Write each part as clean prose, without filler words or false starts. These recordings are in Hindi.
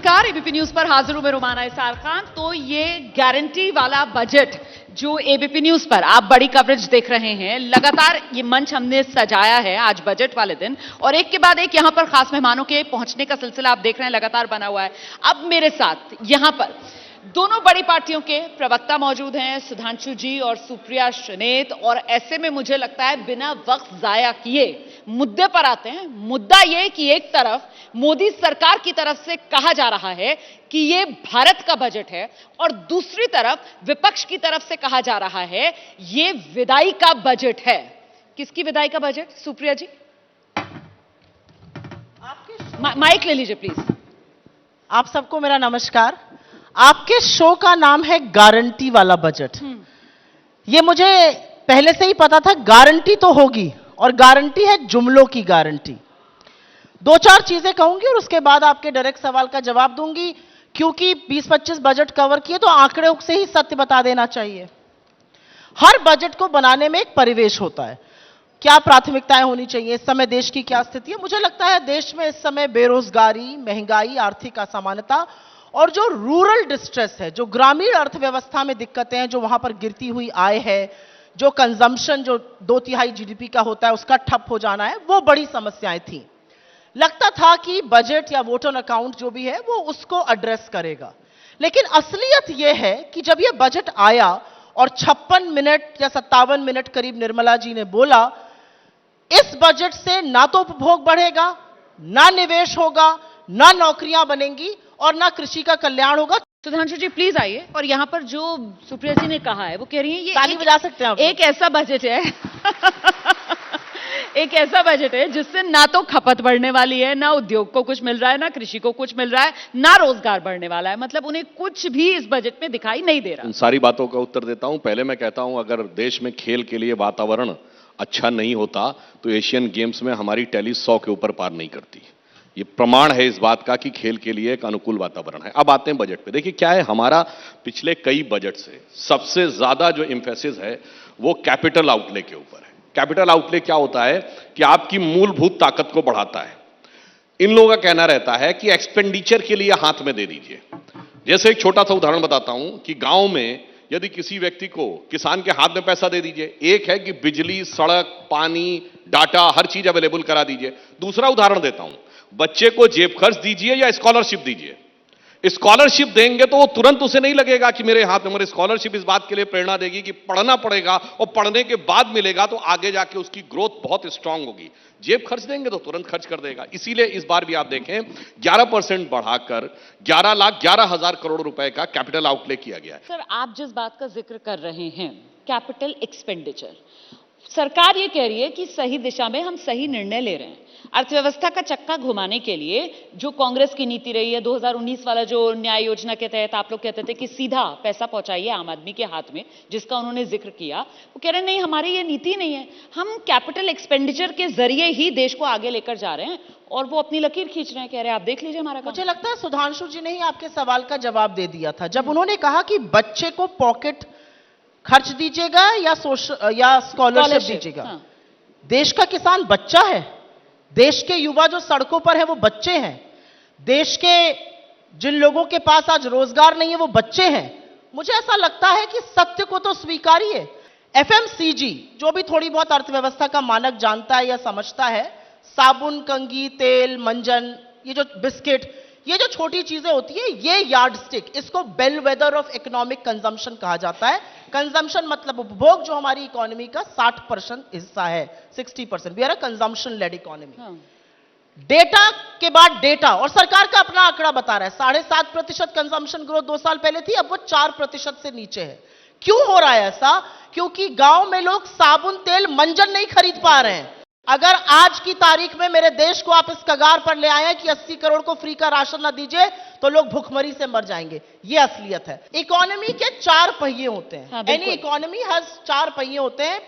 नमस्कार, एबीपी न्यूज पर हाजिर हूं मैं रुमाना इसार खान। तो ये गारंटी वाला बजट जो एबीपी न्यूज पर आप बड़ी कवरेज देख रहे हैं, लगातार ये मंच हमने सजाया है आज बजट वाले दिन, और एक के बाद एक यहां पर खास मेहमानों के पहुंचने का सिलसिला आप देख रहे हैं लगातार बना हुआ है। अब मेरे साथ यहां पर दोनों बड़ी पार्टियों के प्रवक्ता मौजूद हैं, सुधांशु जी और सुप्रिया श्रीनेत, और ऐसे में मुझे लगता है बिना वक्त जाया किए मुद्दे पर आते हैं। मुद्दा यह कि एक तरफ मोदी सरकार की तरफ से कहा जा रहा है कि यह भारत का बजट है, और दूसरी तरफ विपक्ष की तरफ से कहा जा रहा है यह विदाई का बजट है। किसकी विदाई का बजट, सुप्रिया जी? माइक ले लीजिए प्लीज। आप सबको मेरा नमस्कार। आपके शो का नाम है गारंटी वाला बजट। ये मुझे पहले से ही पता था, गारंटी तो होगी, और गारंटी है जुमलों की गारंटी। दो चार चीजें कहूंगी और उसके बाद आपके डायरेक्ट सवाल का जवाब दूंगी, क्योंकि 20-25 बजट कवर किए तो आंकड़े से ही सत्य बता देना चाहिए। हर बजट को बनाने में एक परिवेश होता है, क्या प्राथमिकताएं होनी चाहिए, इस समय देश की क्या स्थिति है। मुझे लगता है देश में इस समय बेरोजगारी, महंगाई, आर्थिक असमानता और जो रूरल डिस्ट्रेस है, जो ग्रामीण अर्थव्यवस्था में दिक्कतें हैं, जो वहां पर गिरती हुई आय है, जो कंजम्पशन जो 2/3 जीडीपी का होता है उसका ठप हो जाना है, वो बड़ी समस्याएं थी। लगता था कि बजट या वोट ऑन अकाउंट जो भी है वो उसको एड्रेस करेगा, लेकिन असलियत यह है कि जब यह बजट आया और 56 मिनट या 57 मिनट करीब निर्मला जी ने बोला, इस बजट से ना तो उपभोग बढ़ेगा, ना निवेश होगा, ना नौकरियां बनेंगी और ना कृषि का कल्याण होगा। सुधांशु जी प्लीज आइए। और यहां पर जो सुप्रिया जी ने कहा है वो कह रही है ये ताली बजा सकते हैं आप। एक ऐसा बजट है एक ऐसा बजट है जिससे ना तो खपत बढ़ने वाली है, ना उद्योग को कुछ मिल रहा है, ना कृषि को कुछ मिल रहा है, ना रोजगार बढ़ने वाला है। मतलब उन्हें कुछ भी इस बजट में दिखाई नहीं दे रहा। इन सारी बातों का उत्तर देता हूं। पहले मैं कहता हूं, अगर देश में खेल के लिए वातावरण अच्छा नहीं होता तो एशियन गेम्स में हमारी टैली 100 के ऊपर पार नहीं करती। ये प्रमाण है इस बात का कि खेल के लिए एक अनुकूल वातावरण है। अब आते हैं बजट पे। देखिए क्या है, हमारा पिछले कई बजट से सबसे ज्यादा जो इंफेसिस है वो कैपिटल आउटले के ऊपर है। कैपिटल आउटले क्या होता है कि आपकी मूलभूत ताकत को बढ़ाता है। इन लोगों का कहना रहता है कि एक्सपेंडिचर के लिए हाथ में दे दीजिए। जैसे एक छोटा सा उदाहरण बताता हूं कि गांव में यदि किसी व्यक्ति को, किसान के हाथ में पैसा दे दीजिए, एक है कि बिजली, सड़क, पानी, डाटा, हर चीज अवेलेबल करा दीजिए। दूसरा उदाहरण देता हूं, बच्चे को जेब खर्च दीजिए या स्कॉलरशिप दीजिए। स्कॉलरशिप देंगे तो वो तुरंत उसे नहीं लगेगा कि मेरे हाथ में, मेरे स्कॉलरशिप इस बात के लिए प्रेरणा देगी कि पढ़ना पड़ेगा, और पढ़ने के बाद मिलेगा तो आगे जाके उसकी ग्रोथ बहुत स्ट्रांग होगी। जेब खर्च देंगे तो तुरंत खर्च कर देगा। इसीलिए इस बार भी आप देखें 11% बढ़ाकर 11,11,000 करोड़ रुपए का कैपिटल आउटले किया गया है। सर, आप जिस बात का जिक्र कर रहे हैं कैपिटल एक्सपेंडिचर, सरकार ये कह रही है कि सही दिशा में हम सही निर्णय ले रहे हैं। अर्थव्यवस्था का चक्का घुमाने के लिए जो कांग्रेस की नीति रही है, 2019 वाला जो न्याय योजना के तहत आप लोग कहते थे कि सीधा पैसा पहुंचाइए आम आदमी के हाथ में, जिसका उन्होंने जिक्र किया, वो कह रहे हैं नहीं, हमारी ये नीति नहीं है, हम कैपिटल एक्सपेंडिचर के जरिए ही देश को आगे लेकर जा रहे हैं, और वो अपनी लकीर खींच रहे हैं। कह रहे हैं आप देख लीजिए हमारा काम। मुझे लगता है सुधांशु जी ने ही आपके सवाल का जवाब दे दिया था जब उन्होंने कहा कि बच्चे को पॉकेट खर्च दीजिएगा या स्कॉलरशिप दीजिएगा। हाँ। देश का किसान बच्चा है, देश के युवा जो सड़कों पर है वो बच्चे हैं, देश के जिन लोगों के पास आज रोजगार नहीं है वो बच्चे हैं। मुझे ऐसा लगता है कि सत्य को तो स्वीकारिए। एफएमसीजी जो भी थोड़ी बहुत अर्थव्यवस्था का मानक जानता है या समझता है, साबुन, कंघी, तेल, मंजन, ये जो बिस्किट, ये जो छोटी चीजें होती है, ये यार्डस्टिक, इसको बेलवेदर ऑफ इकोनॉमिक कंजम्पशन कहा जाता है। कंजम्पशन मतलब उपभोग, जो हमारी इकोनॉमी का 60% हिस्सा है, 60%। We are a consumption led economy. Data के बाद डेटा, और सरकार का अपना आंकड़ा बता रहा है 7.5% कंजम्पशन ग्रोथ 2 साल पहले थी, अब वो 4% से नीचे है। क्यों हो रहा है ऐसा? क्योंकि गांव में लोग साबुन, तेल, मंजन नहीं खरीद पा रहे हैं। अगर आज की तारीख में मेरे देश को आप इस कगार पर ले आए कि 80 करोड़ को फ्री का राशन ना दीजिए तो लोग भुखमरी से मर जाएंगे। ये असलियत है। इकोनॉमी के 4 पहिए होते हैं। एनी इकोनॉमी हैज 4 पहिए होते हैं: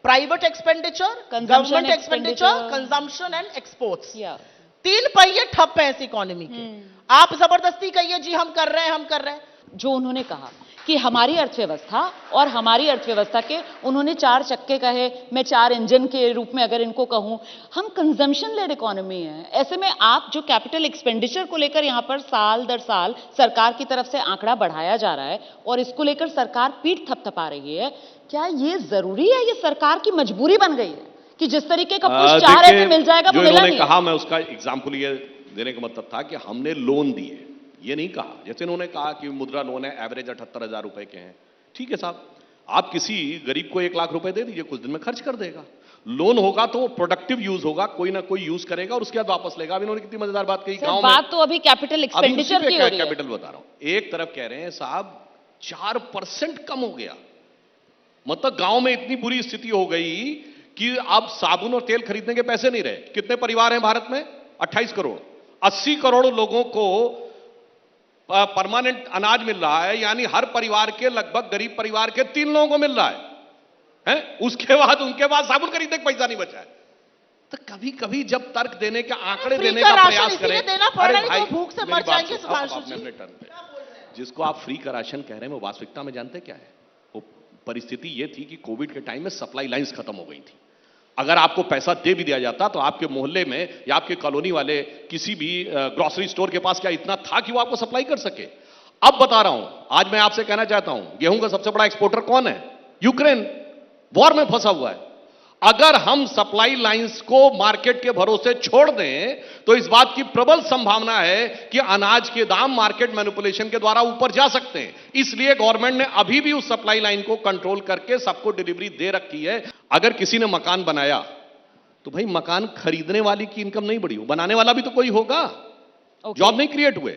private expenditure, government expenditure, consumption and exports. 3 पहिए ठप हैं इस इकोनॉमी के। आप जबरदस्ती कहिए जी हम कर रहे हैं, हम कर रहे हैं। जो उन्होंने कहा कि हमारी अर्थव्यवस्था और हमारी अर्थव्यवस्था के उन्होंने 4 चक्के कहे, मैं 4 इंजन के रूप में अगर इनको कहूं, हम कंजम्पशन लेड इकोनॉमी है। ऐसे में आप जो कैपिटल एक्सपेंडिचर को लेकर यहां पर साल दर साल सरकार की तरफ से आंकड़ा बढ़ाया जा रहा है और इसको लेकर सरकार पीठ थपथपा रही है, क्या ये जरूरी है? ये सरकार की मजबूरी बन गई है कि जिस तरीके का पुश चाह रहे थे मिल जाएगा, वो मिला नहीं। कहा, मैं उसका एग्जाम्पल ये देने का मतलब था कि हमने लोन दिए, ये नहीं कहा। जैसे इन्होंने कहा कि मुद्रा लोन है, एवरेज 78,000 रुपए के हैं, ठीक है साहब, आप किसी गरीब को 1 लाख रुपए दे दीजिए, कुछ दिन में खर्च कर देगा। लोन होगा तो प्रोडक्टिव यूज होगा, कोई ना कोई यूज करेगा और उसके बाद वापस लेगा। अब इन्होंने कितनी मजेदार बात कही, गांव में बात तो अभी कैपिटल एक्सपेंडिचर की हो रही है। कैपिटल बता रहा हूं, एक तरफ कह रहे हैं साहब 4% कम हो गया, मतलब गांव में इतनी बुरी स्थिति हो गई कि अब साबुन और तेल खरीदने के पैसे नहीं रहे। कितने परिवार हैं भारत में? 28 करोड़, 80 करोड़ लोगों को परमानेंट अनाज मिल रहा है, यानी हर परिवार के लगभग गरीब परिवार के 3 लोगों को मिल रहा है? उसके बाद उनके पास साबुन खरीदने का पैसा नहीं बचा है। तो कभी कभी जब तर्क देने के आंकड़े देने का प्रयास करें, अरे भाई भूख से मर जाएंगे सुभाष जी। जिसको आप फ्री का राशन कह रहे हैं, वो वास्तविकता में जानते क्या है? वो परिस्थिति ये थी कि कोविड के टाइम में सप्लाई लाइंस खत्म हो गई थी। अगर आपको पैसा दे भी दिया जाता तो आपके मोहल्ले में या आपके कॉलोनी वाले किसी भी ग्रोसरी स्टोर के पास क्या इतना था कि वो आपको सप्लाई कर सके? अब बता रहा हूं, आज मैं आपसे कहना चाहता हूं, गेहूं का सबसे बड़ा एक्सपोर्टर कौन है? यूक्रेन, वॉर में फंसा हुआ है। अगर हम सप्लाई लाइंस को मार्केट के भरोसे छोड़ दें तो इस बात की प्रबल संभावना है कि अनाज के दाम मार्केट मैनिपुलेशन के द्वारा ऊपर जा सकते हैं। इसलिए गवर्नमेंट ने अभी भी उस सप्लाई लाइन को कंट्रोल करके सबको डिलीवरी दे रखी है। अगर किसी ने मकान बनाया तो भाई मकान खरीदने वाली की इनकम नहीं बढ़ी हो, बनाने वाला भी तो कोई होगा। जॉब नहीं क्रिएट हुए।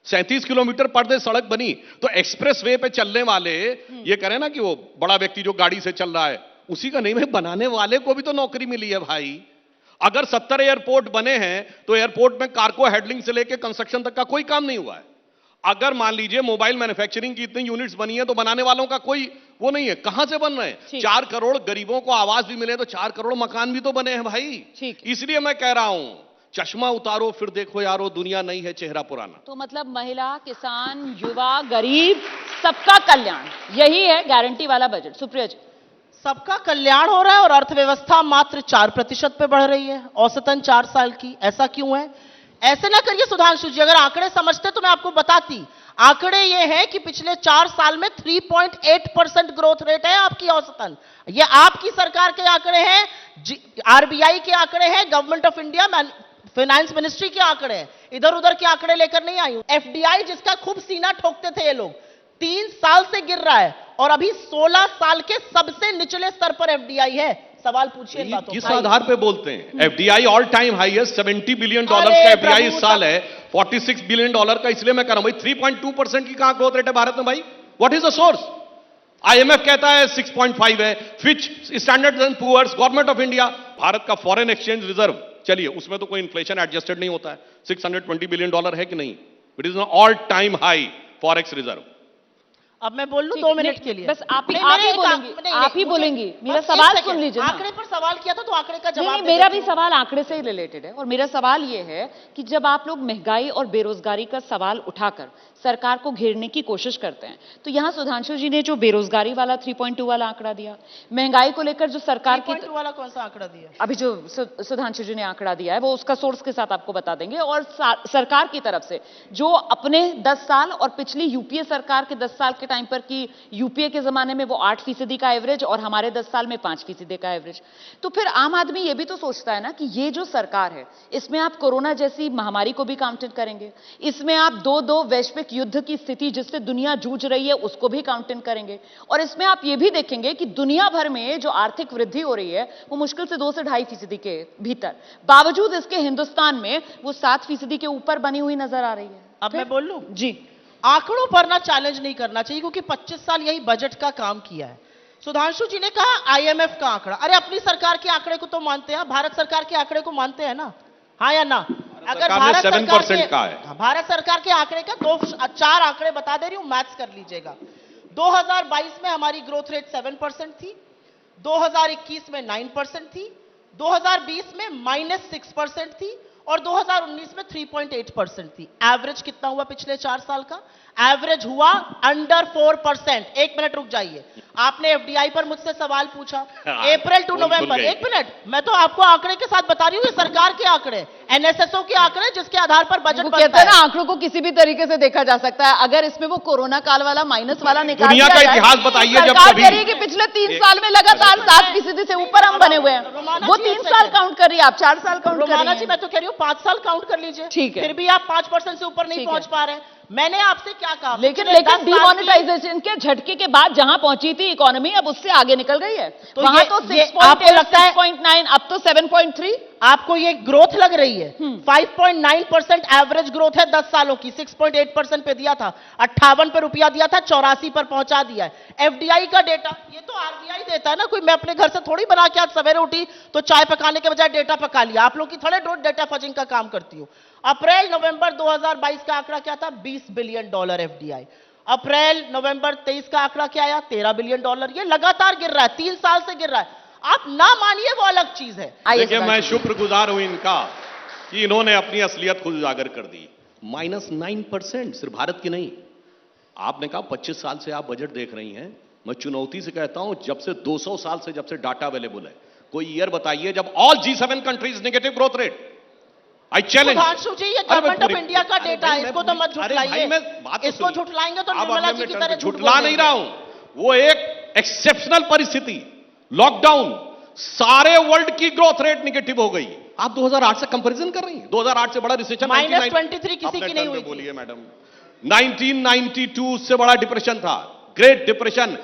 37 किलोमीटर पर डे सड़क बनी तो एक्सप्रेस वे पे चलने वाले ये करें ना कि वो बड़ा व्यक्ति जो गाड़ी से चल रहा है उसी का नहीं, भाई बनाने वाले को भी तो नौकरी मिली है भाई। अगर 70 एयरपोर्ट बने हैं तो एयरपोर्ट में कार्गो हैंडलिंग से लेकर कंस्ट्रक्शन तक का कोई काम नहीं हुआ है। अगर मान लीजिए मोबाइल मैन्युफैक्चरिंग की इतनी यूनिट्स बनी है तो बनाने वालों का कोई वो नहीं है। कहां से बन रहे हैं? 4 करोड़ गरीबों को आवास भी मिले तो 4 करोड़ मकान भी तो बने हैं भाई। इसलिए मैं कह रहा हूं, चश्मा उतारो फिर देखो यारो, दुनिया नहीं है चेहरा पुराना। तो मतलब महिला, किसान, युवा, गरीब, सबका कल्याण, यही है गारंटी वाला बजट। सुप्रिया जी, सबका कल्याण हो रहा है और अर्थव्यवस्था मात्र 4% पे बढ़ रही है, औसतन 4 साल की। ऐसा क्यों है? ऐसे ना करिए सुधांशु जी, अगर आंकड़े समझते तो मैं आपको बताती। आंकड़े ये है कि पिछले 4 साल में 3.8% ग्रोथ रेट है आपकी औसतन। ये आपकी सरकार के आंकड़े हैं, आरबीआई के आंकड़े हैं, government of India finance ministry के आंकड़े हैं, इधर उधर के आंकड़े लेकर नहीं आई हूं। एफडीआई जिसका खूब सीना ठोकते थे ये लोग, 3 साल से गिर रहा है और अभी 16 साल के सबसे निचले स्तर पर एफडीआई है। सवाल पूछिए इन बातों किस आधार पे बोलते हैं? FDI all time highest $70 billion का एफडीआई इस साल है, $46 बिलियन का। इसलिए मैं कह रहा हूं भाई 3.2% की कहां ग्रोथ रेट है भारत में भाई? What is the source? IMF कहता है 6.5 है, Fitch, Standard and Poor's, government of India. Bharat का फॉरेन एक्सचेंज रिजर्व, चलिए उसमें तो कोई इन्फ्लेशन एडजस्टेड नहीं होता है, $620 बिलियन है कि नहीं? It is an all time high forex reserve. अब मैं बोल लूं 2 मिनट के लिए, बस आप ही बोलेंगी। मेरा सवाल सुन लीजिए। आंकड़े पर सवाल किया था तो आंकड़े का जवाब। मेरा भी सवाल आंकड़े से ही रिलेटेड है और मेरा सवाल यह है कि जब आप लोग महंगाई और बेरोजगारी का सवाल उठाकर सरकार को घेरने की कोशिश करते हैं तो यहां सुधांशु जी ने जो बेरोजगारी वाला 3.2 वाला आंकड़ा दिया, महंगाई को लेकर जो सरकार की 3.2 वाला कौन सा आंकड़ा दिया? अभी जो सुधांशु जी ने आंकड़ा दिया है वो उसका सोर्स के साथ आपको बता देंगे। और सरकार की तरफ से जो अपने 10 साल और पिछली यूपीए सरकार के 10 साल के टाइम पर की, यूपीए के जमाने में वो 8% का एवरेज और हमारे 10 साल में 5% का एवरेज। तो फिर आम आदमी ये भी तो सोचता है ना कि ये जो सरकार है इसमें आप कोरोना जैसी महामारी को भी काउंटेड करेंगे, इसमें आप 2 वैश्विक युद्ध की स्थिति जिससे दुनिया जूझ रही है उसको भी काउंटेड करेंगे, और इसमें आप ये भी देखेंगे कि दुनिया भर में जो आर्थिक वृद्धि हो रही है वो मुश्किल से 2 से 2.5% के भीतर, बावजूद इसके हिंदुस्तान में वो 7% के ऊपर बनी हुई नजर आ रही है। अब मैं बोल लूं जी, आंकड़ों पर ना चैलेंज नहीं करना चाहिए क्योंकि 25 साल यही बजट का काम किया है। सुधांशु जी ने कहा आईएमएफ का आंकड़ा, अरे अपनी सरकार के आंकड़े को तो मानते हैं, भारत सरकार के आंकड़े को मानते हैं ना, हाँ या ना? अगर भारत सरकार के आंकड़े का 4 आंकड़े बता दे रही हूं, मैथ्स कर लीजिएगा। 2022 में हमारी ग्रोथ रेट 7% थी, 2021 में 9% थी, 2020 में -6% थी और 2019 में 3.8% थी। एवरेज कितना हुआ पिछले 4 साल का? एवरेज हुआ अंडर 4%। एक मिनट रुक जाइए, आपने एफडीआई पर मुझसे सवाल पूछा। अप्रैल टू नवंबर, एक मिनट, मैं तो आपको आंकड़े के साथ बता रही हूँ, ये सरकार के आंकड़े, एनएसएसओ के आंकड़े, जिसके आधार पर बजट वो बनता कहते हैं है। ना, आंकड़ों को किसी भी तरीके से देखा जा सकता है। अगर इसमें वो कोरोना काल वाला माइनस वाला निकाल दुनिया दिया का जाए, इतिहास बताइए जब सरकार कभी- कह रही है कि पिछले 3 साल में लगातार 7% से ऊपर हम बने हुए हैं। वो 3 साल काउंट कर रही है, आप 4 साल काउंट कर रोमाना रही जी, हैं। मैं तो कह रही हूँ 5 साल काउंट कर लीजिए, ठीक है। फिर भी आप 5% से ऊपर नहीं ठीक पहुंच है। पा रहे हैं। मैंने आपसे क्या कहा? लेकिन पिछले 10 साल की- डिमोनेटाइजेशन के झटके के बाद जहां पहुंची थी इकोनॉमी, अब उससे आगे निकल गई है। तो वहां ये- तो ये 6.8, आपको लगता है- 6.9, अब तो 7.3। आपको ये ग्रोथ लग रही है? 5.9% एवरेज ग्रोथ है 10 सालों की। 6.8% पे दिया था, 58 पे रुपया दिया था, 84 पर पहुंचा दिया है। एफडीआई का डेटा, ये तो आरबीआई देता है ना, कोई मैं अपने घर से थोड़ी बना के आज सवेरे उठी तो चाय पकाने के बजाय डेटा पका लिया। आप लोग की थोड़े डेटा फजिंग का काम करती हूँ। अप्रैल नवंबर 2022 का आंकड़ा क्या था? $20 बिलियन एफडीआई। अप्रैल नवंबर 23 का आंकड़ा क्या आया? $13 बिलियन। ये लगातार गिर रहा है, 3 साल से गिर रहा है। आप ना मानिए, वो अलग चीज है। आइए देखिए, सुभाष मैं जी। शुक्रगुजार हूं इनका कि इन्होंने अपनी असलियत खुद उजागर कर दी। -9%, सिर्फ भारत की नहीं। आपने कहा 25 साल से आप बजट देख रही हैं। मैं चुनौती से कहता हूं, जब से 200 साल से, जब से डाटा अवेलेबल है, कोई ईयर बताइए जब all G7 countries negative growth rate. I challenge. Sudhanshu ji, ये गवर्नमेंट ऑफ इंडिया का डेटा है, इसको तो मत झुठलाइए। बात तो इसको झुठलाएंगे तो निर्मला जी की तरह झूठ झुठला नहीं रहा हूं। वो एक एक्सेप्शनल परिस्थिति, लॉकडाउन, सारे वर्ल्ड की ग्रोथ रेट निगेटिव हो गई। आप 2008 से कंपैरिजन कर रही हैं? 2008 से बड़ा रिसेशन -23 किसी की नहीं हुई थी। बोलिए मैडम। 1992 से बड़ा डिप्रेशन था, ग्रेट डिप्रेशन।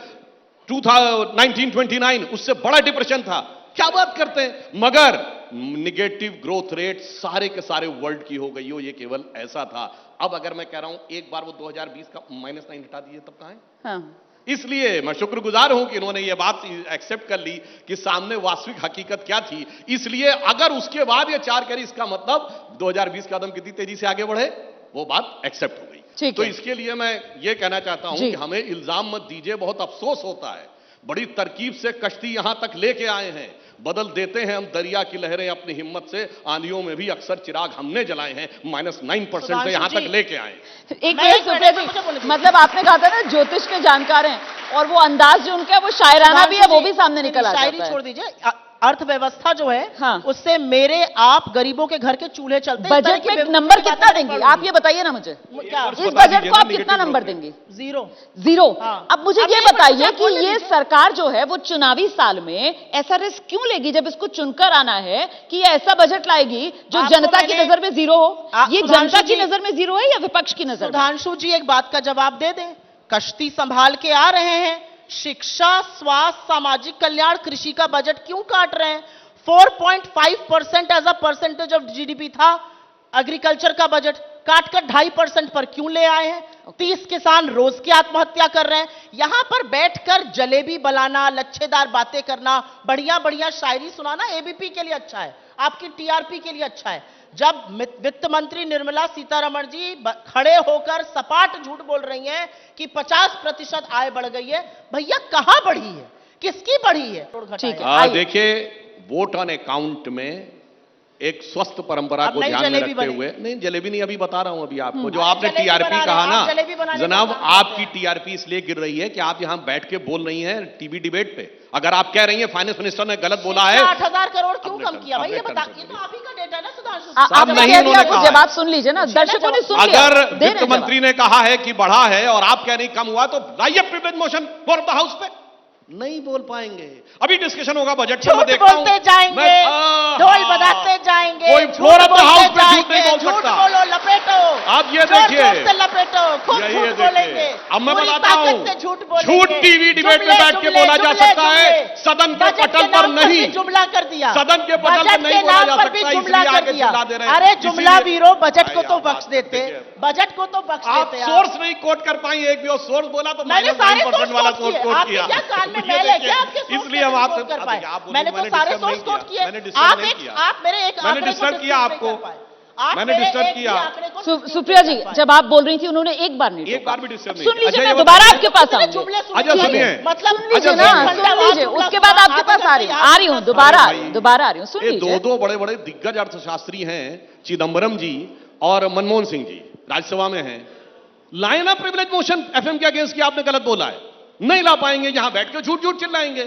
1929 उससे बड़ा डिप्रेशन था। क्या बात करते हैं? मगर निगेटिव ग्रोथ रेट सारे के सारे वर्ल्ड की हो गई हो, ये केवल ऐसा था। अब अगर मैं कह रहा हूं एक बार वो 2020 का -9 हटा दीजिए, तब कहां है? हाँ। इसलिए मैं शुक्रगुजार हूं कि इन्होंने ये बात एक्सेप्ट कर ली कि सामने वास्तविक हकीकत क्या थी। इसलिए अगर उसके बाद ये 4 करी, इसका मतलब 2020 का कदम कितनी तेजी से आगे बढ़े, वो बात एक्सेप्ट हो गई। ठीक तो है। इसके लिए मैं ये कहना चाहता हूं जी। कि हमें इल्जाम मत दीजिए, बहुत अफसोस होता है। बड़ी तरकीब से कश्ती यहां तक लेके आए हैं, बदल देते हैं हम दरिया की लहरें अपनी हिम्मत से। आंधियों में भी अक्सर चिराग हमने जलाए हैं। -9% से यहां तक लेके आए। एक मैं मिनट एक सुप्रिया मिनट, मुझे बोलने जी, दीजिए। मतलब आपने कहा था ना ज्योतिष के जानकार हैं, और वो अंदाज जो उनका है वो शायराना भी है, वो भी सामने निकल आ शायरी जाता छोड़ है। दीजिए, अर्थव्यवस्था जो है, हाँ। उससे मेरे आप गरीबों के घर के चूल्हे चलते हैं। इस तरह बजट की में बेवकूफी नंबर की बातें कितना नहीं देंगी? करूंगी। आप ये बताइए ना मुझे, क्या? और इस बता बजट दीजिए को ना आप कितना negative नंबर growth देंगी? 0। 0। हाँ। अब मुझे अब ये ये बच्चा बताइए कि बोलने ये दीजिए। सरकार जो है वो चुनावी साल में ऐसा रिस्क क्यों लेगी, जब इसको चुनकर आना है कि ये ऐसा बजट लाएगी जो आपको जनता की मैंने- नजर में 0 हो? ये सुधांशु जनता की जी- नजर में 0 है या विपक्ष की नजर में? सुधांशु जी, एक बात का जवाब दे दें। कश्ती संभाल के आ रहे हैं, शिक्षा, स्वास्थ्य, सामाजिक कल्याण, कृषि का बजट क्यों काट रहे हैं? 4.5% as a percentage of GDP था एग्रीकल्चर का बजट, काटकर 2.5% पर क्यों ले आए हैं? 30 किसान रोज की आत्महत्या कर रहे हैं। यहां पर बैठकर जलेबी बनाना, लच्छेदार बातें करना, बढ़िया बढ़िया शायरी सुनाना एबीपी के लिए अच्छा है, आपकी टीआरपी के लिए अच्छा है। जब वित्त मंत्री निर्मला सीतारमण जी खड़े होकर सपाट झूठ बोल रही हैं कि 50% आय बढ़ गई है, भैया कहां बढ़ी है? किसकी बढ़ी है? ठीक है। आइए। देखिए, वोट ऑन अकाउंट में एक स्वस्थ परंपरा अब को नई ध्यान में जलेबी रखते बनी। हुए, नहीं जलेबी नहीं, अभी बता रहा हूं अभी आपको, जो अरे आपने जलेबी टीआरपी बना कहा रहे, ना आप जलेबी बनाने का जनाब, काम करते आपकी हैं। टीआरपी इसलिए गिर रही है कि आप यहां बैठ के बोल रही हैं टीवी डिबेट पे। अगर आप कह रही हैं फाइनेंस मिनिस्टर ने गलत बोला है, 8,000 करोड़ क्यों अपने कम किया भाई? ये अपने बता, कंट्रोल ये तो आप ही का डेटा है ना सुधांशु जी। साहब, आपने नहीं कह उन्होंने दिया, कहा जवाब है। सुन लीजिए ना, मुझे ना दर्शकों ने जवाब- सुन लिया। अगर दे रहे हैं वित्त मंत्री ने कहा है कि बढ़ा है और आप कह रही कम हुआ, तो लाइए privilege motion for the house पे। नहीं बोल पाएंगे, अभी डिस्कशन होगा बजट पर। मैं झूठ देखता हूं बोलते जाएंगे, ढोल बजाते जाएंगे, कोई झूठ फ्लोर ऑफ द हाउस बोलते पे झूठ नहीं जाएंगे, बोल झूठ सकता। बोलो, लपेटो। आप ये जोर-जोर देखिए, से लपेटो, खूब यही झूठ देखिए। बोलेंगे। अब मैं पूरी बताता ताकत हूं, से झूठ बोलेंगे। झूठ टीवी डिबेट में जुमले, बैठ के जुमले, बोला जा जुमले, सकता है, जुमले। सदन के बजट पटल पर नाम नहीं। भी जुमला कर दिया, सदन के पटल पर बजट नहीं के बोला नाम जा पर भी सकता, जुमला इसलिए कर आगे दिया। चिल्ला दे रहे हैं। अरे जुमला इसीलिए- वीरो, बजट को भाई, तो आप बख्श बात देते, देखिए। बजट को तो बख्श आप देते। सोर्स नहीं कोट कर पाई, एक भी और सोर्स बोला तो मैंने सारे सोर्स वाला कोट सोर्स किए। कोट आपके किया। क्या कान में ये मैल है देखिए, क्या? आपके सोर्स इसलिए हम कैसे आपसे कोट कर पाए? आप बोलिए, मैंने तो सारे disturb सोर्स नहीं कोट किया। किए। मैंने disturb आप नहीं एक, किया। आप मेरे एक मैंने आंकड़े को disturb किया dispute नहीं आपको। कर पाए। आप मैंने मेरे disturb एक भी किया। आंकड़े को dispute सुप्रिया नहीं जी, कर पाए। जब आप बोल रही थी उन्होंने एक बार नहीं एक टोका। बार भी डिस्टर्ब नहीं सुन किया। लीजिए, अच्छा, मैं ये दोबारा बताइए। आपके पास कितने आऊंगी। जुमले सुने? अच्छा, सुनिए। मतलब सुन लीजिए ना, अच्छा, सुन लीजिए, उसके बाद आपके पास पास आ रही हूँ दोबारा आ रही हूँ, सुन ये लीजिए। दो बड़े बड़े दिग्गज अर्थशास्त्री हैं, चिदम्बरम जी और मनमोहन सिंह जी, राज्यसभा में हैं। लाए ना प्रिविलेज मोशन एफएम के अगेंस्ट की, आपने गलत बोला है, नहीं ला पाएंगे, यहां बैठ के झूठ झूठ चिल्लाएंगे,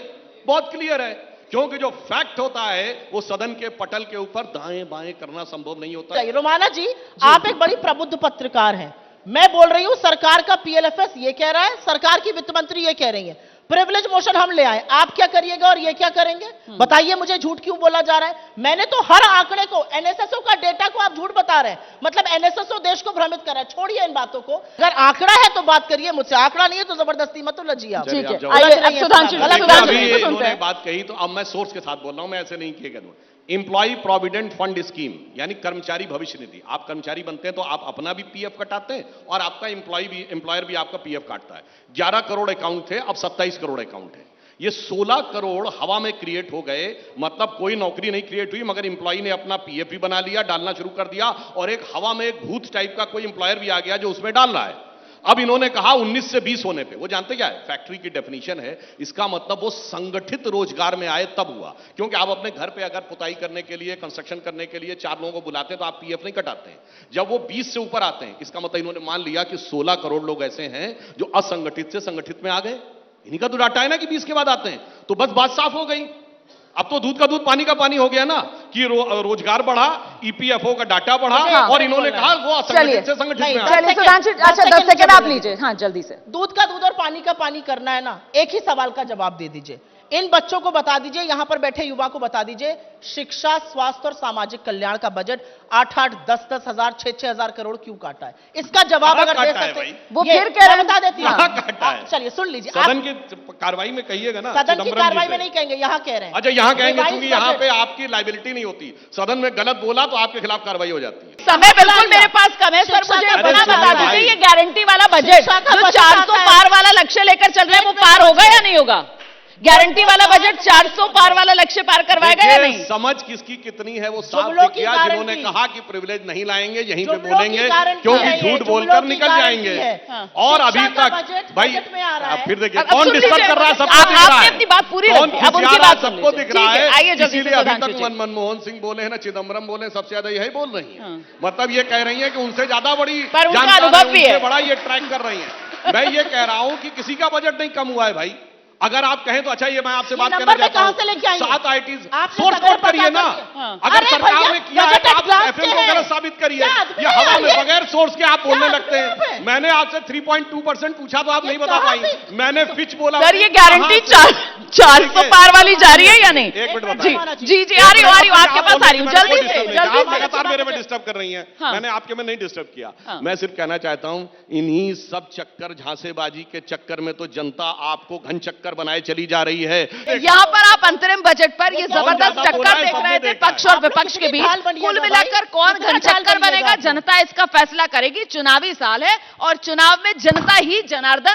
बहुत क्लियर है। क्योंकि जो फैक्ट होता है वो सदन के पटल के ऊपर दाएं बाएं करना संभव नहीं होता है। रोमाना जी, आप एक बड़ी प्रबुद्ध पत्रकार हैं। मैं बोल रही हूं सरकार का पीएलएफएस ये कह रहा है, सरकार की वित्त मंत्री ये कह रही है प्रिविलेज मोशन हम ले आए, आप क्या करिएगा और ये क्या करेंगे? बताइए मुझे, झूठ क्यों बोला जा रहा है? मैंने तो हर आंकड़े को, एनएसएसओ का डेटा को आप झूठ बता रहे हैं, मतलब एनएसएसओ देश को भ्रमित कर रहा है। छोड़िए इन बातों को, अगर आंकड़ा है तो बात करिए मुझसे, आंकड़ा नहीं है तो जबरदस्ती मत लजिए आप। ठीक है, आप जाओ। आइए अब सुधांशु देखिए, सुधांशु अभी जी को सुनते इन्होंने हैं। बात कही तो अब मैं सोर्स के साथ बोल रहा हूं, मैं ऐसे नहीं किया करूंगा। इंप्लॉय प्रोविडेंट फंड स्कीम यानी कर्मचारी भविष्य निधि, आप कर्मचारी बनते हैं तो आप अपना भी पीएफ कटाते हैं और आपका एम्प्लॉयर भी आपका पीएफ काटता है। 11 करोड़ अकाउंट थे, अब 27 करोड़ अकाउंट है। ये 16 करोड़ हवा में क्रिएट हो गए, मतलब कोई नौकरी नहीं क्रिएट हुई, मगर इंप्लॉय ने अपना पीएफ भी बना लिया, डालना शुरू कर दिया, और एक हवा में एक भूत टाइप का कोई एम्प्लॉयर भी आ गया जो उसमें डाल रहा है। अब इन्होंने कहा 19 से 20 होने पे, वो जानते क्या है, फैक्ट्री की डेफिनेशन है, इसका मतलब वो संगठित रोजगार में आए तब हुआ। क्योंकि आप अपने घर पे अगर पुताई करने के लिए, कंस्ट्रक्शन करने के लिए 4 लोगों को बुलाते हैं तो आप पीएफ नहीं कटाते हैं। जब वो 20 से ऊपर आते हैं, इसका मतलब इन्होंने मान लिया कि 16 करोड़ लोग ऐसे हैं जो असंगठित से संगठित में आ गए। इन्हीं का तो डाटा है ना कि 20 के बाद आते हैं, तो बस बात साफ हो गई। अब तो दूध का दूध पानी का पानी हो गया ना कि रोजगार बढ़ा, ईपीएफओ का डाटा बढ़ा, और इन्होंने कहा वो असंगठित से संगठित में आ गए। चलिए सुधांशु, अच्छा 10 सेकंड आप लीजिए, हाँ जल्दी से। दूध का दूध और पानी का पानी करना है ना, एक ही सवाल का जवाब दे दीजिए। इन बच्चों को बता दीजिए, यहां पर बैठे युवा को बता दीजिए, शिक्षा, स्वास्थ्य और सामाजिक कल्याण का बजट 8-8, 10-10 हजार, 6-6 हजार करोड़ क्यों काटा है? इसका जवाब अगर दे सकते हैं, वो फिर कह रहे हैं, बता देती कहाँ काटा है? चलिए सुन लीजिए, सदन की कार्रवाई में कहिएगा ना, सदन की चिदंबरम जी कार्रवाई से। में नहीं कहेंगे, यहां कह रहे हैं। अच्छा, यहां कहेंगे रिवाइज क्योंकि यहां बजट। पे आपकी लाइबिलिटी नहीं होती, सदन में गलत बोला तो आपके खिलाफ कार्रवाई हो जाती है। समय बिल्कुल मेरे पास कम है सर, शिक्षा मुझे का इतना बजट बता आता है। दीजिए, ये गारंटी वाला बजट शिक्षा का जो बजट 400 आता है। पार वाला लक्ष्य लेकर चल रहे हैं, वो पार होगा या नहीं होगा? गारंटी वाला बजट 400 पार वाला लक्ष्य पार करवाएगा या देखिए, नहीं? समझ किसकी कितनी है वो साफ जुमलों दिख की गया। गारंटी। जिन्होंने कहा कि प्रिविलेज नहीं लाएंगे, यहीं पे जुमलों की बोलेंगे गारंटी क्योंकि है ये, झूठ जुमलों बोलकर की निकल गारंटी जाएंगे। है। हाँ। और शिक्षा अभी का तक बजट भाई बजट में आ रहा है। फिर देखिए अब कौन सुन डिस्टर्ब लीजिए, कर रहा है, आप- सबको दिख रहा आपने है। अपनी बात पूरी कौन रखी, अब उनकी खुशियारा बात सुन सबको लीजिए। दिख रहा ठीक है, आइए है। जल्दी से इसीलिए अभी सुधांशु तक जी। मनमोहन सिंह बोले हैं ना, चिदम्बरम बोले हैं, सबसे ज्यादा यही बोल रही है। हाँ। मतलब ये कह रही है कि उनसे ज्यादा बड़ी पर उनका जानकार अनुभव भी उनसे है। बड़ा ये ट्रैक कर रही है। मैं ये कह रहा हूं कि किसी का बजट नहीं कम हुआ है भाई। अगर आप कहें तो अच्छा, ये मैं आपसे बात नंबर करना में चाहता कहां से लेके हूं, आएंगे? 7 आईटीज आपने सोर्स सदर कोड पता करिए ना। करिए। हाँ। अगर अरे सरकार भैया, ने किया है तो बजट आप क्लास एफएम के को हैं। गलत साबित करिए। क्या आदमी ये है हवा यार में ये? बगैर सोर्स के आप बोलने क्या लगते आदमी हैं। है? मैंने आपसे 3.2% पूछा तो आप नहीं बता कहाँ पाई। से? मैंने फिच बोला। सर ये गारंटी 400 पार वाली जा रही है या नहीं? एक मिनट जी बताइए। जी जी, आ रही हूँ, आपके पास आ रही हूँ, जल्दी से आप जल्दी से। लगातार मेरे में डिस्टर्ब कर रही हैं। हाँ। मैंने आपके में नहीं डिस्टर्ब किया। हाँ। मैं सिर्फ कहना चाहता हूं, इन्हीं सब चक्कर झांसेबाजी के चक्कर में तो जनता आपको घन चक्कर बनाए चली जा रही है। यहाँ पर आप अंतरिम बजट पर ये कौन जबरदस्त ज्यादा बोला टक्कर है, देख सबने रहे थे, देखा है। पक्ष और आपने विपक्ष के कितनी बीच। ढाल बनिएगा कुल भाई? मिलाकर कौन कितना घन ढाल चक्कर बनिएगा बनेगा, आपने? जनता इसका फैसला करेगी। चुनावी साल है और चुनाव में जनता ही जनार्दन